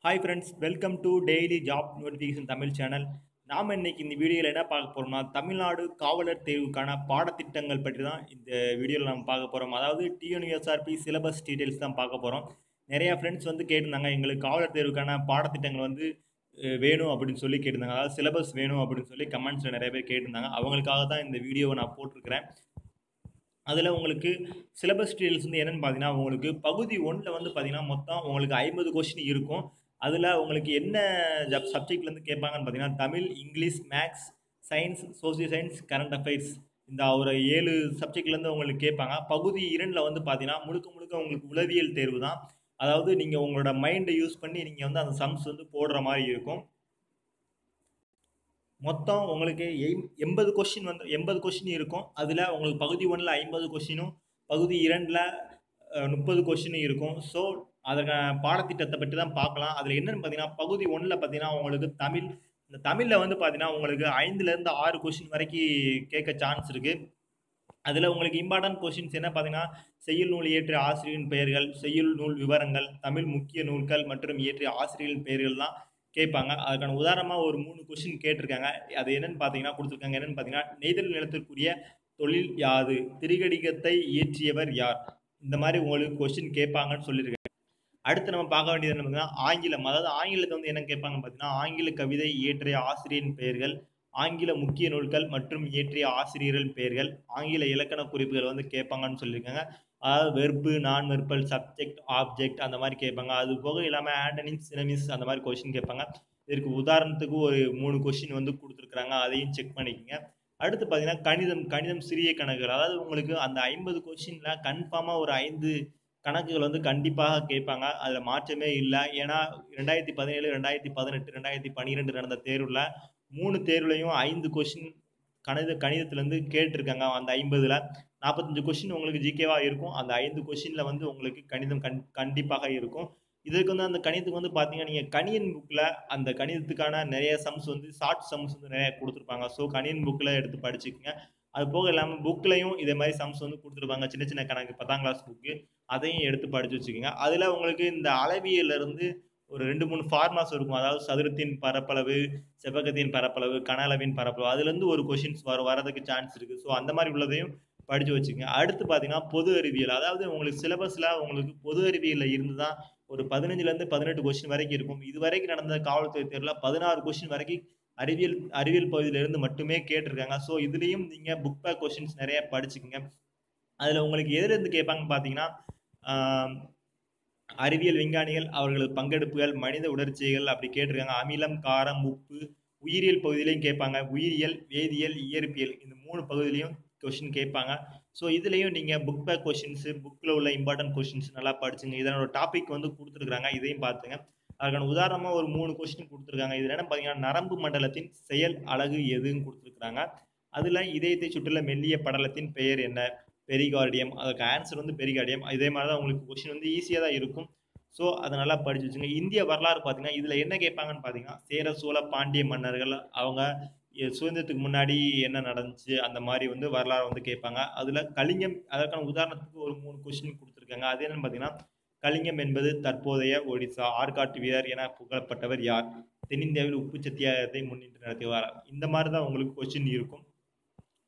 Hi friends, welcome to daily job notification Tamil channel. நாம் இன்னைக்கு இந்த வீடியோவில் என்ன பார்க்க போகிறோம்னா, தமிழ்நாடு காவலர் தேர்வுக்கான பாடத்திட்டங்கள் பற்றி தான் இந்த வீடியோவில் நம்ம பார்க்க போகிறோம். அதாவது டிஎன்யூஎஸ்ஆர்பி சிலபஸ் டீட்டெயில்ஸ் தான் பார்க்க போகிறோம். நிறையா ஃப்ரெண்ட்ஸ் வந்து கேட்டிருந்தாங்க, எங்களுக்கு காவலர் தேர்வுக்கான பாடத்திட்டங்கள் வந்து வேணும் அப்படின்னு சொல்லி கேட்டிருந்தாங்க. அதாவது சிலபஸ் வேணும் அப்படின்னு சொல்லி கமெண்ட்ஸில் நிறைய பேர் கேட்டிருந்தாங்க. அவங்களுக்காக தான் இந்த வீடியோவை நான் போட்டிருக்கிறேன். அதில் உங்களுக்கு சிலபஸ் டீட்டெயில்ஸ் வந்து என்னென்னு பார்த்தீங்கன்னா, உங்களுக்கு பகுதி 1ல் வந்து பார்த்தீங்கன்னா மொத்தம் உங்களுக்கு 50 கொஸ்டின் இருக்கும். அதில் உங்களுக்கு என்ன சப்ஜெக்ட்லேருந்து கேட்பாங்கன்னு பார்த்தீங்கன்னா, Tamil, English, maths, science, social science, current affairs, இந்த ஒரு 7 சப்ஜெக்ட்லேருந்து உங்களுக்கு கேட்பாங்க. பகுதி 2ல் வந்து பார்த்தீங்கன்னா முழுக்க முழுக்க உங்களுக்கு உளவியல் தேர்வு தான். அதாவது நீங்கள் உங்களோட மைண்டை யூஸ் பண்ணி நீங்கள் வந்து அந்த சம்ஸ் வந்து போடுற மாதிரி இருக்கும். மொத்தம் உங்களுக்கு 80 கொஸ்டின் வந்து 80 கொஸ்டின் இருக்கும். அதில் உங்களுக்கு பகுதி 1ல் 50 கொஸ்டினும், பகுதி 2ல் 30 கொஸ்டினும் இருக்கும். ஸோ அதற்கான பாடத்திட்டத்தை பற்றி தான் பார்க்கலாம். அதில் என்னென்னு பார்த்தீங்கன்னா, பகுதி 1ல் பார்த்தீங்கன்னா உங்களுக்கு தமிழ். இந்த தமிழில் வந்து பார்த்தீங்கன்னா உங்களுக்கு 5லேருந்து 6 கொஸ்டின் வரைக்கும் கேட்க சான்ஸ் இருக்குது. அதில் உங்களுக்கு இம்பார்ட்டன்ட் கொஸ்டின்ஸ் என்ன பார்த்தீங்கன்னா, செய்யுள் நூல் இயற்றிய ஆசிரியரின் பெயர்கள், செய்யுள் நூல் விவரங்கள், தமிழ் முக்கிய நூல்கள் மற்றும் இயற்றிய ஆசிரியர்களின் பெயர்கள் தான் கேட்பாங்க. அதுக்கான உதாரணமாக ஒரு 3 கொஸ்டின் கேட்டிருக்காங்க. அது என்னென்னு பார்த்தீங்கன்னா கொடுத்துருக்காங்க. என்னென்னு பார்த்தீங்கன்னா, நெய்தல் நிலத்திற்குரிய தொழில் யாது? திரிகடிகத்தை இயற்றியவர் யார்? இந்த மாதிரி உங்களுக்கு கொஸ்டின் கேட்பாங்கன்னு சொல்லியிருக்காங்க. அடுத்து நம்ம பார்க்க வேண்டியது என்ன பார்த்தீங்கன்னா, ஆங்கிலம். அதாவது ஆங்கிலத்தை வந்து என்ன கேட்பாங்கன்னு பார்த்தீங்கன்னா, ஆங்கில கவிதை இயற்றிய ஆசிரியரின் பெயர்கள், ஆங்கில முக்கிய நூல்கள் மற்றும் இயற்றிய ஆசிரியர்கள் பெயர்கள், ஆங்கில இலக்கண குறிப்புகள் வந்து கேட்பாங்கன்னு சொல்லியிருக்காங்க. அதாவது வெர்பு, நான் வெர்பல், சப்ஜெக்ட், ஆப்ஜெக்ட் அந்த மாதிரி கேட்பாங்க. அது போக இல்லாமல் ஆண்டனிம்ஸ், சினோனிம்ஸ் அந்த மாதிரி கொஸ்டின் கேட்பாங்க. இதற்கு உதாரணத்துக்கு ஒரு 3 கொஸ்டின் வந்து கொடுத்துருக்குறாங்க. அதையும் செக் பண்ணிக்கோங்க. அடுத்து பார்த்தீங்கன்னா கணிதம் சிறிய கணக்குகள். அதாவது உங்களுக்கு அந்த 50 கொஸ்டினில் கன்ஃபார்மாக ஒரு 5 கணக்குகள் வந்து கண்டிப்பாக கேட்பாங்க. அதில் மாற்றமே இல்லை. ஏன்னா 2017, 2018, 2012 நடந்த தேர்வில் 3 தேர்வுலையும் 5 கொஸ்டின் கணிதத்திலேருந்து கேட்டிருக்காங்க. அந்த 50ல் 45 கொஸ்டின் உங்களுக்கு ஜிகேவாக இருக்கும். அந்த 5 கொஸ்டினில் வந்து உங்களுக்கு கணிதம் கண்டிப்பாக இருக்கும். இதுக்கு வந்து அந்த கணிதத்துக்கு வந்து பார்த்தீங்கன்னா, நீங்கள் கணியன் புக்கில் அந்த கணிதத்துக்கான நிறைய சம்ஸ் வந்து ஷார்ட் சம்ஸ் வந்து நிறைய கொடுத்துருப்பாங்க. ஸோ கணியன் புக்கில் எடுத்து படிச்சுக்கோங்க. அது போக இல்லாமல் புக்லையும் இதே மாதிரி சம்ஸ் வந்து கொடுத்துருப்பாங்க. சின்ன சின்ன கணக்கு 10ஆம் கிளாஸ் புக்கு, அதையும் எடுத்து படித்து வச்சுக்கோங்க. அதில் உங்களுக்கு இந்த அளவியலிருந்து ஒரு 2, 3 ஃபார்முலாஸ் இருக்கும். அதாவது சதுரத்தின் பரப்பளவு, செவ்வகத்தின் பரப்பளவு, கன அளவின் பரப்பளவு, அதுலேருந்து ஒரு கொஷின்ஸ் வரதுக்கு சான்ஸ் இருக்குது. ஸோ அந்த மாதிரி உள்ளதையும் படித்து வச்சுக்கோங்க. அடுத்து பார்த்தீங்கன்னா பொது அறிவியல். அதாவது உங்களுக்கு சிலபஸில் உங்களுக்கு பொது அறிவியலில் இருந்து தான் ஒரு 15லேருந்து 18 கொஸ்டின் வரைக்கும் இருக்கும். இது வரைக்கும் நடந்த காவல்துறை தேர்வில் 16 கொஸ்டின் வரைக்கும் அறிவியல் பகுதியிலிருந்து மட்டுமே கேட்டிருக்காங்க. ஸோ இதுலேயும் நீங்கள் புக் பேக் கொஸ்டின்ஸ் நிறைய படிச்சுக்கோங்க. அதில் உங்களுக்கு எதுலேருந்து கேட்பாங்கன்னு பார்த்தீங்கன்னா, அறிவியல் விஞ்ஞானிகள் அவர்களது பங்கெடுப்புகள், மனித உணர்ச்சிகள் அப்படி கேட்டிருக்காங்க. அமிலம், காரம், உப்பு, உயிரியல் பகுதியிலையும் கேட்பாங்க. உயிரியல், வேதியியல், இயற்பியல் இந்த 3 பகுதியிலையும் கொஸ்டின் கேட்பாங்க. ஸோ இதுலேயும் நீங்கள் புக் பேக் கொஸ்டின்ஸு, புக்கில் உள்ள இம்பார்ட்டன்ட் கொஸ்டின்ஸ் நல்லா படிச்சுங்க. இதனோட டாபிக் வந்து கொடுத்துருக்குறாங்க. இதையும் பார்த்துங்க. அதுக்கான உதாரணமாக ஒரு 3 கொஸ்டின் கொடுத்துருக்காங்க. இது என்ன பார்த்தீங்கன்னா, நரம்பு மண்டலத்தின் செயல் அலகு எதுன்னு கொடுத்துருக்குறாங்க. அதில் இதயத்தை சுற்றியுள்ள மெல்லிய படலத்தின் பெயர் என்ன? பெரிகார்டியம். அதுக்கு ஆன்சர் வந்து பெரிகார்டியம். இதே மாதிரி தான் உங்களுக்கு கொஸ்டின் வந்து ஈஸியாக தான் இருக்கும். ஸோ அதை நல்லா படிச்சு வச்சுங்க. இந்திய வரலாறு பார்த்தீங்கன்னா, இதில் என்ன கேட்பாங்கன்னு பார்த்தீங்கன்னா, சேர, சோழ, பாண்டிய மன்னர்கள் அவங்க சுதந்திரத்துக்கு முன்னாடி என்ன நடந்துச்சு அந்த மாதிரி வந்து வரலாறு வந்து கேட்பாங்க. அதில் கலிங்கம், அதற்கான உதாரணத்துக்கு ஒரு 3 கொஸ்டின் கொடுத்துருக்காங்க. அது என்னன்னு பார்த்தீங்கன்னா, கலிங்கம் என்பது தற்போதைய ஒடிசா. ஆற்காட்டு வீரர் என புகழப்பட்டவர் யார்? தென்னிந்தியாவில் உப்பு சத்தியாகிரகத்தை முன்னின்று நடத்தியவர். இந்த மாதிரி தான் உங்களுக்கு கொஸ்டின் இருக்கும்.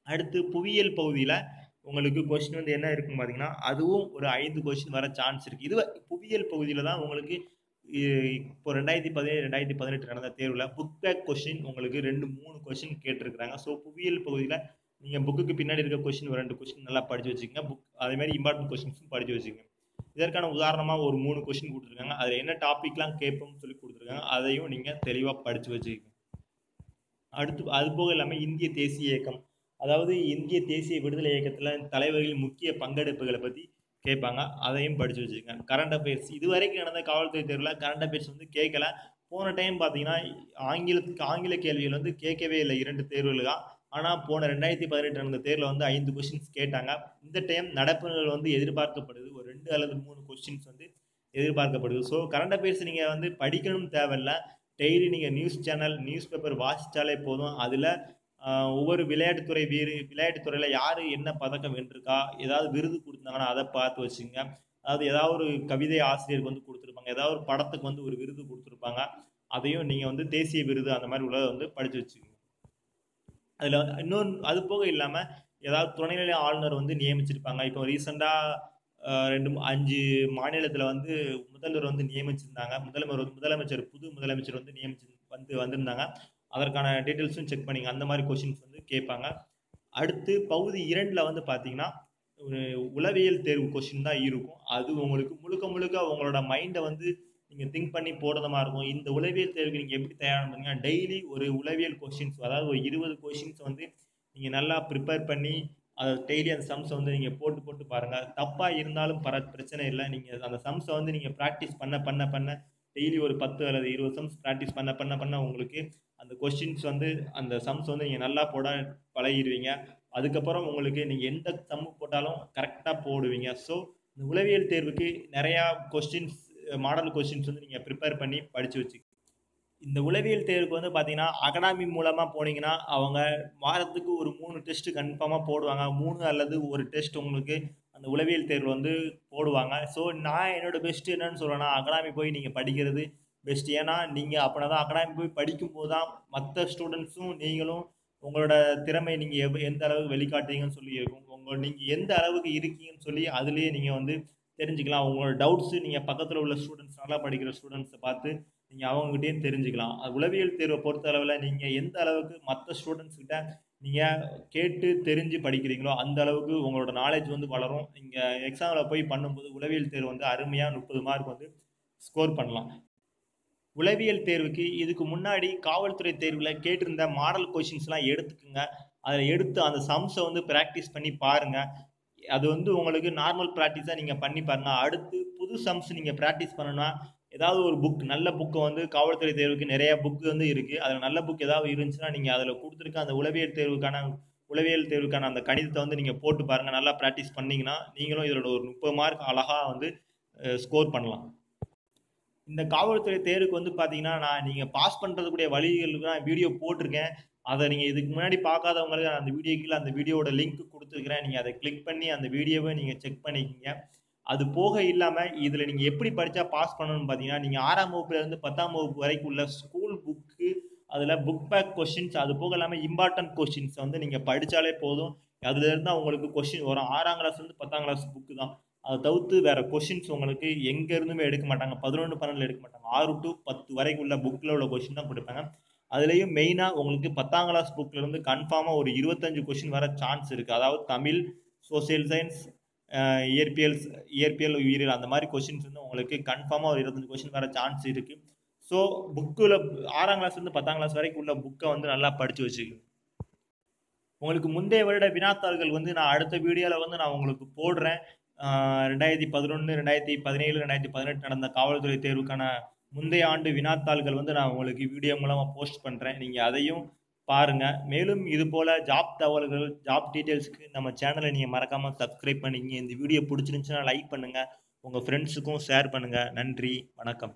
அடுத்து புவியியல் பகுதியில் உங்களுக்கு கொஸ்டின் வந்து என்ன இருக்குன்னு பார்த்தீங்கன்னா, அதுவும் ஒரு 5 கொஸ்டின் வர சான்ஸ் இருக்குது. இது புவியியல் பகுதியில் தான் உங்களுக்கு இப்போ 2017, 2018 நடந்த தேர்வில் புக் பேக் கொஸ்டின் உங்களுக்கு 2, 3 கொஸ்டின் கேட்டிருக்கிறாங்க. ஸோ புவியியல் பகுதியில் நீங்கள் புக்குக்கு பின்னாடி இருக்க கொஸ்டின் ஒரு 2 கொஸ்டின் நல்லா படித்து வச்சுக்கோங்க. அதேமாதிரி இம்பார்ட்டன்ட் கொஸ்டின்ஸும் படித்து வச்சுக்கோங்க. இதற்கான உதாரணமாக ஒரு 3 கொஸ்டின் கொடுத்துருக்காங்க. அதில் என்ன டாபிக்லாம் கேட்போம்னு சொல்லி கொடுத்துருக்காங்க. அதையும் நீங்கள் தெளிவாக படித்து வச்சுக்கோங்க. அடுத்து அது போக இல்லாமல் இந்திய தேசிய இயக்கம், அதாவது இந்திய தேசிய விடுதலை இயக்கத்தில் தலைவர்களின் முக்கிய பங்கெடுப்புகளை பற்றி கேட்பாங்க. அதையும் படித்து வச்சுக்கோங்க. கரண்ட் அஃபேர்ஸ், இது வரைக்கும் நடந்த காவல்துறை தேர்வில் கரண்ட் அஃபேர்ஸ் வந்து கேட்கல. போன டைம் பார்த்தீங்கன்னா ஆங்கில கேள்விகள் வந்து கேட்கவே இல்லை 2 தேர்வுகள் தான். ஆனால் போன 2018 நடந்த தேர்வில் வந்து 5 கொஸ்டின்ஸ் கேட்டாங்க. இந்த டைம் நடப்புகள் வந்து எதிர்பார்க்கப்படுது. ஒரு 2 அல்லது 3 கொஸ்டின்ஸ் வந்து எதிர்பார்க்கப்படுது. ஸோ கரண்ட் அஃபேர்ஸ் நீங்கள் வந்து படிக்கணும்னு தேவையில்லை. டெய்லி நீங்கள் நியூஸ் சேனல், நியூஸ் பேப்பர் வாசித்தாலே போதும். அதில் ஒவ்வொரு விளையாட்டுத்துறையில் யார் என்ன பதக்கம் வென்றிருக்கா, ஏதாவது விருது கொடுத்தாங்கன்னா அதை பார்த்து வச்சுங்க. அதாவது ஏதாவது ஒரு கவிதை ஆசிரியருக்கு வந்து கொடுத்துருப்பாங்க, ஏதாவது ஒரு படத்துக்கு வந்து ஒரு விருது கொடுத்துருப்பாங்க. அதையும் நீங்கள் வந்து தேசிய விருது அந்த மாதிரி உள்ளதை வந்து படித்து வச்சுக்கோங்க. அதில் இன்னொன்று அது போக இல்லாமல் ஏதாவது துணைநிலை ஆளுநர் வந்து நியமிச்சிருப்பாங்க. இப்போ ரீசெண்டாக 5 மாநிலத்தில் வந்து முதல்வர் வந்து நியமிச்சிருந்தாங்க. முதலமைச்சர் புது முதலமைச்சர் வந்து வந்திருந்தாங்க. அதற்கான டீட்டெயில்ஸும் செக் பண்ணிங்க. அந்த மாதிரி கொஷின்ஸ் வந்து கேட்பாங்க. அடுத்து பகுதி 2ல் வந்து பார்த்தீங்கன்னா ஒரு உளவியல் தேர்வு கொஷின் தான் இருக்கும். அது உங்களுக்கு முழுக்க முழுக்க உங்களோட மைண்டை வந்து நீங்கள் திங்க் பண்ணி போடுற மாதிரி இருக்கும். இந்த உளவியல் தேர்வுக்கு நீங்கள் எப்படி தயார் பண்ணுங்க, டெய்லி ஒரு உளவியல் கொஷின்ஸ், அதாவது ஒரு 20 கொஷின்ஸ் வந்து நீங்கள் நல்லா ப்ரிப்பேர் பண்ணி அதை டெய்லி அந்த சம்ஸை வந்து நீங்கள் போட்டு போட்டு பாருங்கள். தப்பாக இருந்தாலும் பிரச்சனை இல்லை. நீங்கள் அந்த சம்ஸை வந்து நீங்கள் ப்ராக்டிஸ் பண்ண பண்ண பண்ண டெய்லி ஒரு 10 அல்லது 20 சம்ஸ் ப்ராக்டிஸ் பண்ண பண்ண பண்ண உங்களுக்கு அந்த கொஸ்டின்ஸ் வந்து அந்த சம்ஸ் வந்து நீங்கள் நல்லா போட பழகிடுவீங்க. அதுக்கப்புறம் உங்களுக்கு நீங்கள் எந்த சம்மு போட்டாலும் கரெக்டாக போடுவீங்க. ஸோ இந்த உளவியல் தேர்வுக்கு நிறையா கொஸ்டின்ஸ், மாடல் கொஸ்டின்ஸ் வந்து நீங்கள் ப்ரிப்பேர் பண்ணி படித்து வச்சுக்கோங்க. இந்த உளவியல் தேர்வுக்கு வந்து பார்த்தீங்கன்னா அகாடமி மூலமாக போனீங்கன்னா அவங்க வாரத்துக்கு ஒரு 3 டெஸ்ட் கன்ஃபார்மாக போடுவாங்க. 3 அல்லது ஒரு டெஸ்ட் உங்களுக்கு அந்த உளவியல் தேர்வு வந்து போடுவாங்க. ஸோ நான் என்னோட பெஸ்ட் என்னன்னு சொல்கிறேன்னா, அகாடமி போய் நீங்கள் படிக்கிறது பெஸ்ட். ஏன்னா நீங்கள் அப்படின்னா தான் அகாடமி போய் படிக்கும்போது தான் மற்ற ஸ்டூடெண்ட்ஸும் நீங்களும் உங்களோட திறமை நீங்கள் எந்த அளவுக்கு வெளிக்காட்டுறீங்கன்னு சொல்லி இருக்கும். நீங்கள் எந்த அளவுக்கு இருக்கீங்கன்னு சொல்லி அதுலேயே நீங்கள் வந்து தெரிஞ்சுக்கலாம். உங்களோட டவுட்ஸு நீங்கள் பக்கத்தில் உள்ள ஸ்டூடெண்ட்ஸ், நல்லா படிக்கிற ஸ்டூடெண்ட்ஸை பார்த்து நீங்கள் அவங்ககிட்டயும் தெரிஞ்சுக்கலாம். உளவியல் தேர்வை பொறுத்த அளவில் நீங்கள் எந்த அளவுக்கு மற்ற ஸ்டூடெண்ட்ஸ் கிட்ட நீங்கள் கேட்டு தெரிஞ்சு படிக்கிறீங்களோ அந்த அளவுக்கு உங்களோட நாலேஜ் வந்து வளரும். நீங்கள் எக்ஸாமில் போய் பண்ணும்போது உளவியல் தேர்வு வந்து அருமையாக 30 மார்க் வந்து ஸ்கோர் பண்ணலாம். உளவியல் தேர்வுக்கு இதுக்கு முன்னாடி காவல்துறை தேர்வில் கேட்டிருந்த மாடல் கொஷின்ஸ்லாம் எடுத்துக்குங்க. அதில் எடுத்து அந்த சம்ஸை வந்து ப்ராக்டிஸ் பண்ணி பாருங்கள். அது வந்து உங்களுக்கு நார்மல் ப்ராக்டிஸாக நீங்கள் பண்ணி பாருங்கள். அடுத்து புது சம்ஸ் நீங்கள் ப்ராக்டிஸ் பண்ணணும்னா ஏதாவது ஒரு நல்ல புக்கை வந்து காவல்துறை தேர்வுக்கு நிறைய புக்கு வந்து இருக்குது. அதில் நல்ல புக் ஏதாவது இருந்துச்சுன்னா நீங்கள் அதில் கொடுத்துருக்க அந்த உளவியல் தேர்வுக்கான அந்த கணிதத்தை வந்து நீங்கள் போட்டு பாருங்கள். நல்லா ப்ராக்டிஸ் பண்ணிங்கன்னா நீங்களும் இதோட ஒரு 30 மார்க் அழகாக வந்து ஸ்கோர் பண்ணலாம். இந்த காவல்துறை தேர்வுக்கு வந்து பார்த்தீங்கன்னா நீங்கள் பாஸ் பண்ணுறதுக்குரிய வழிகளுக்கு நான் வீடியோ போட்டிருக்கேன். அதை நீங்கள் இதுக்கு முன்னாடி பார்க்காதவங்களுக்கு அந்த வீடியோ கீழே அந்த வீடியோட லிங்க் கொடுத்துருக்கிறேன். நீங்கள் அதை கிளிக் பண்ணி அந்த வீடியோவை நீங்கள் செக் பண்ணிக்கிங்க. அது போக இல்லாமல் இதில் நீங்கள் எப்படி படித்தா பாஸ் பண்ணணும்னு பார்த்தீங்கன்னா, நீங்கள் 6ஆம் வகுப்புலேருந்து 10ஆம் வகுப்பு வரைக்கும் உள்ள ஸ்கூல் புக்கு, அதில் புக் பேக் கொஷின்ஸ், அது போக இல்லாமல் இம்பார்ட்டன்ட் கொஷின்ஸ் வந்து நீங்கள் படித்தாலே போதும். அதுலேருந்து உங்களுக்கு கொஷின் வரும். 6ஆம் கிளாஸ்லேருந்து 10ஆம் கிளாஸ் புக்கு தான். அதை தவிர்த்து வேறு கொஷின்ஸ் உங்களுக்கு எங்கே இருந்துமே எடுக்க மாட்டாங்க. 11, 12 எடுக்க மாட்டாங்க. 6 to 10 வரைக்கும் உள்ள புக்கில் உள்ள கொஷின் தான் கொடுப்பாங்க. அதுலேயும் மெயினாக உங்களுக்கு 10ஆம் கிளாஸ் புக்கிலேருந்து கன்ஃபார்மாக ஒரு 25 கொஷின் வர சான்ஸ் இருக்குது. அதாவது தமிழ், சோசியல் சயின்ஸ், இயற்பியல், உயிரியல், அந்த மாதிரி கொஷின்ஸ் வந்து உங்களுக்கு கன்ஃபார்மாக ஒரு 25 கொஷின் வர சான்ஸ் இருக்குது. ஸோ புக்கில் 6ஆம் கிளாஸ்லேருந்து 10ஆம் கிளாஸ் வரைக்கும் உள்ள புக்கை வந்து நல்லா படித்து வச்சுக்கணும். உங்களுக்கு முந்தைய வருட வினாத்தாள்கள் வந்து நான் அடுத்த வீடியோவில் வந்து நான் உங்களுக்கு போடுறேன். 2011, 2017, 2018 நடந்த காவல்துறை தேர்வுக்கான முந்தைய ஆண்டு வினாத்தாள்கள் வந்து நான் உங்களுக்கு வீடியோ மூலமாக போஸ்ட் பண்ணுறேன். நீங்கள் அதையும் பாருங்கள். மேலும் இது போல் ஜாப் தகவல்கள், ஜாப் டீட்டெயில்ஸுக்கு நம்ம சேனலை நீங்கள் மறக்காமல் சப்ஸ்கிரைப் பண்ணிங்க. இந்த வீடியோ பிடிச்சிருந்துச்சுன்னா லைக் பண்ணுங்கள். உங்கள் ஃப்ரெண்ட்ஸுக்கும் ஷேர் பண்ணுங்கள். நன்றி, வணக்கம்.